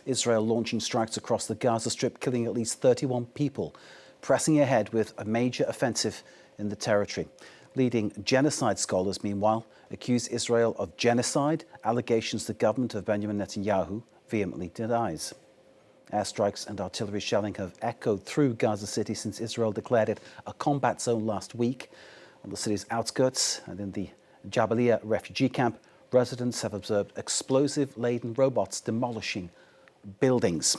Israel launching strikes across the Gaza Strip, killing at least 31 people, pressing ahead with a major offensive in the territory. Leading genocide scholars, meanwhile, accuse Israel of genocide, allegations the government of Benjamin Netanyahu vehemently denies. Airstrikes and artillery shelling have echoed through Gaza City since Israel declared it a combat zone last week. On the city's outskirts and in the Jabalia refugee camp, residents have observed explosive-laden robots demolishing buildings.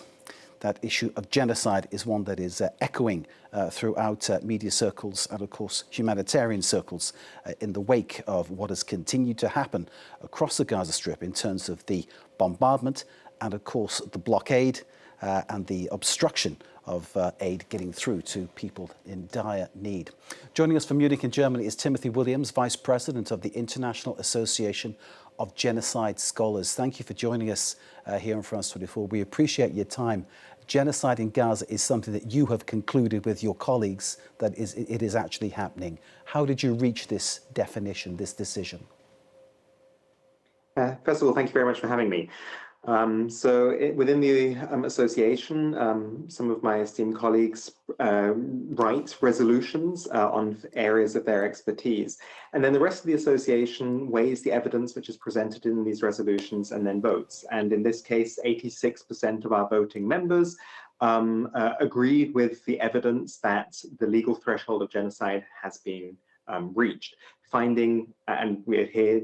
That issue of genocide is one that is echoing throughout media circles and, of course, humanitarian circles in the wake of what has continued to happen across the Gaza Strip in terms of the bombardment and, of course, the blockade and the obstruction of aid getting through to people in dire need. Joining us from Munich in Germany is Timothy Williams, Vice President of the International Association of Genocide Scholars. Thank you for joining us here on France 24. We appreciate your time. Genocide in Gaza is something that you have concluded with your colleagues that it is actually happening. How did you reach this definition, this decision? First of all, thank you very much for having me. Within the association, some of my esteemed colleagues write resolutions on areas of their expertise. And then the rest of the association weighs the evidence which is presented in these resolutions and then votes. And in this case, 86% of our voting members agreed with the evidence that the legal threshold of genocide has been reached, finding, and we adhere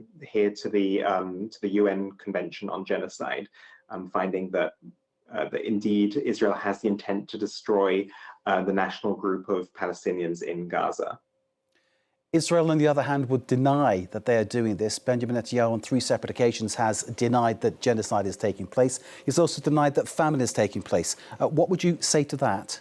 to the UN Convention on Genocide, finding that indeed Israel has the intent to destroy the national group of Palestinians in Gaza. Israel, on the other hand, would deny that they are doing this. Benjamin Netanyahu, on 3 separate occasions, has denied that genocide is taking place. He's also denied that famine is taking place. What would you say to that?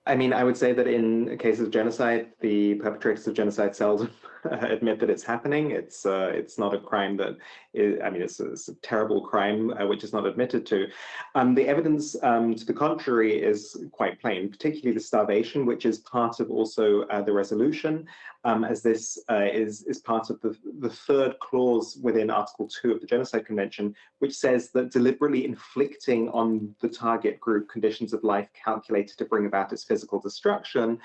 I mean, I would say that in a case of genocide, the perpetrators of genocide seldom admit that it's happening. It's not a crime that is, I mean, it's a terrible crime which is not admitted to. The evidence to the contrary is quite plain, particularly the starvation, which is part of also the resolution, as this is part of the third clause within Article 2 of the Genocide Convention, which says that deliberately inflicting on the target group conditions of life calculated to bring about its physical destruction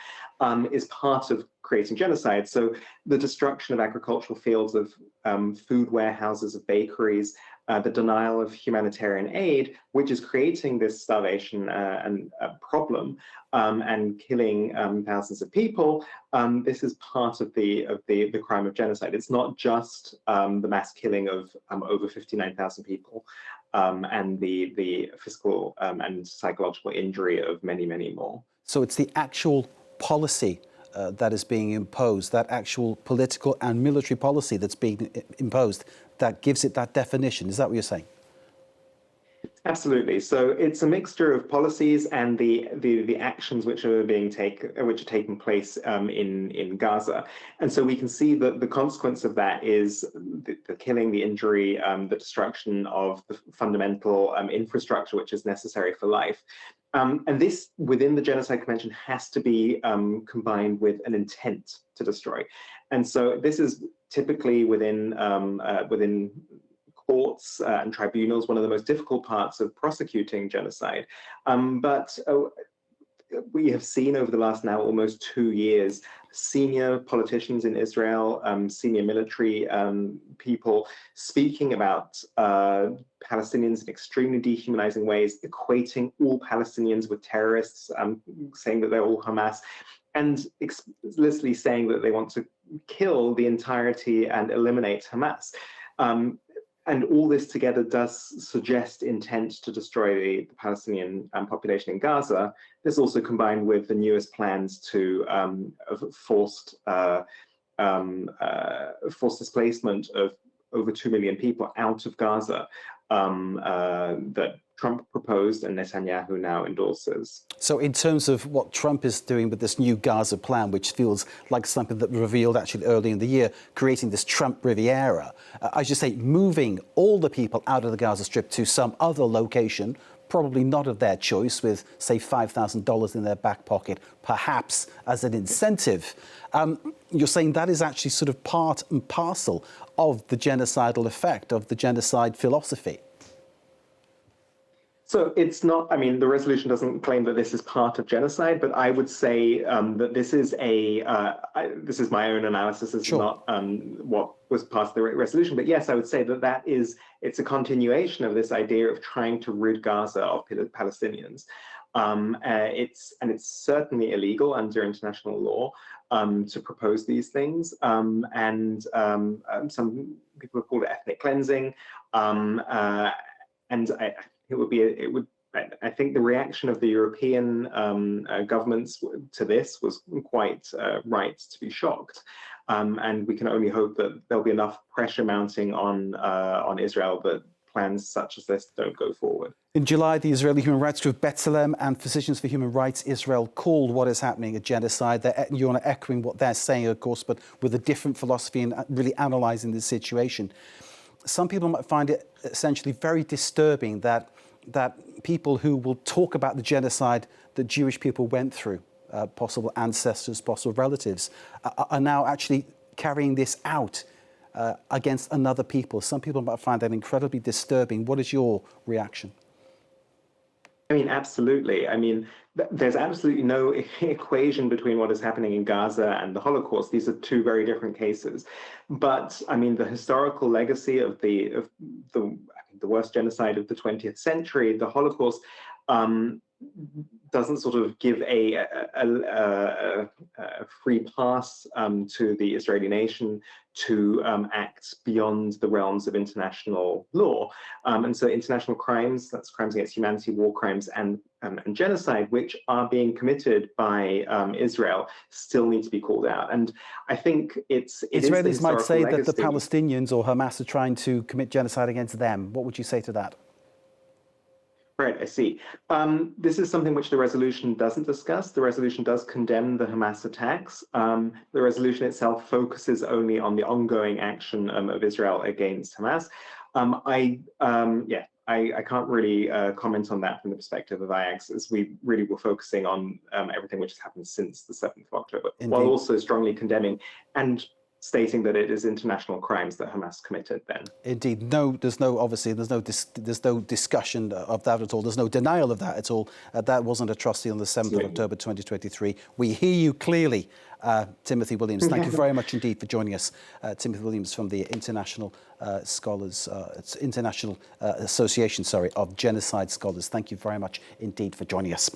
is part of creating genocide. So the destruction of agricultural fields, of food warehouses, of bakeries, the denial of humanitarian aid, which is creating this starvation and problem and killing thousands of people. This is part of the crime of genocide. It's not just the mass killing of over 59,000 people and the physical and psychological injury of many, many more. So it's the actual policy that is being imposed, that actual political and military policy that's being imposed, that gives it that definition. Is that what you're saying? Absolutely. So it's a mixture of policies and the actions which are taking place in Gaza. And so we can see that the consequence of that is the killing, the injury, the destruction of the fundamental infrastructure which is necessary for life. And this, within the Genocide Convention, has to be combined with an intent to destroy. And so this is typically within courts and tribunals, one of the most difficult parts of prosecuting genocide. But we have seen over the last now almost 2 years, senior politicians in Israel, senior military people speaking about Palestinians in extremely dehumanizing ways, equating all Palestinians with terrorists, saying that they're all Hamas, and explicitly saying that they want to kill the entirety and eliminate Hamas. And all this together does suggest intent to destroy the Palestinian population in Gaza. This also combined with the newest plans to forced displacement of over 2 million people out of Gaza that Trump proposed and Netanyahu now endorses. So in terms of what Trump is doing with this new Gaza plan, which feels like something that revealed actually early in the year, creating this Trump Riviera, I should say moving all the people out of the Gaza Strip to some other location, probably not of their choice, with, say, $5,000 in their back pocket, perhaps as an incentive. You're saying that is actually sort of part and parcel of the genocidal effect, of the genocide philosophy. So it's not, I mean, the resolution doesn't claim that this is part of genocide, but I would say that this is this is my own analysis. This is Sure. not what was part of the resolution. But yes, I would say that it's a continuation of this idea of trying to rid Gaza of Palestinians. It's certainly illegal under international law to propose these things. Some people have called it ethnic cleansing. I think the reaction of the European governments to this was quite right to be shocked, and we can only hope that there'll be enough pressure mounting on Israel that plans such as this don't go forward. In July, the Israeli human rights group B'Tselem and Physicians for Human Rights Israel called what is happening a genocide. You're echoing what they're saying, of course, but with a different philosophy and really analysing the situation. Some people might find it essentially very disturbing that people who will talk about the genocide that Jewish people went through, possible ancestors, possible relatives, are now actually carrying this out against another people. Some people might find that incredibly disturbing. What is your reaction? I mean, absolutely. I mean, there's absolutely no equation between what is happening in Gaza and the Holocaust. These are two very different cases. But I mean, the historical legacy of the worst genocide of the 20th century, the Holocaust, doesn't sort of give a free pass to the Israeli nation to act beyond the realms of international law. And so international crimes, that's crimes against humanity, war crimes, and genocide, which are being committed by Israel, still need to be called out. And I think Israelis might say legacy. that the Palestinians or Hamas are trying to commit genocide against them. What would you say to that? Right, I see. This is something which the resolution doesn't discuss. The resolution does condemn the Hamas attacks. The resolution itself focuses only on the ongoing action of Israel against Hamas. I can't really comment on that from the perspective of IAGS, as we really were focusing on everything which has happened since the 7th of October, Indeed. While also strongly condemning and stating that it is international crimes that Hamas committed then. Indeed. No, there's no discussion of that at all. There's no denial of that at all. That wasn't atrocity on the 7th of October 2023. We hear you clearly, Timothy Williams. Thank you very much indeed for joining us. Timothy Williams from the International Association of Genocide Scholars. Thank you very much indeed for joining us.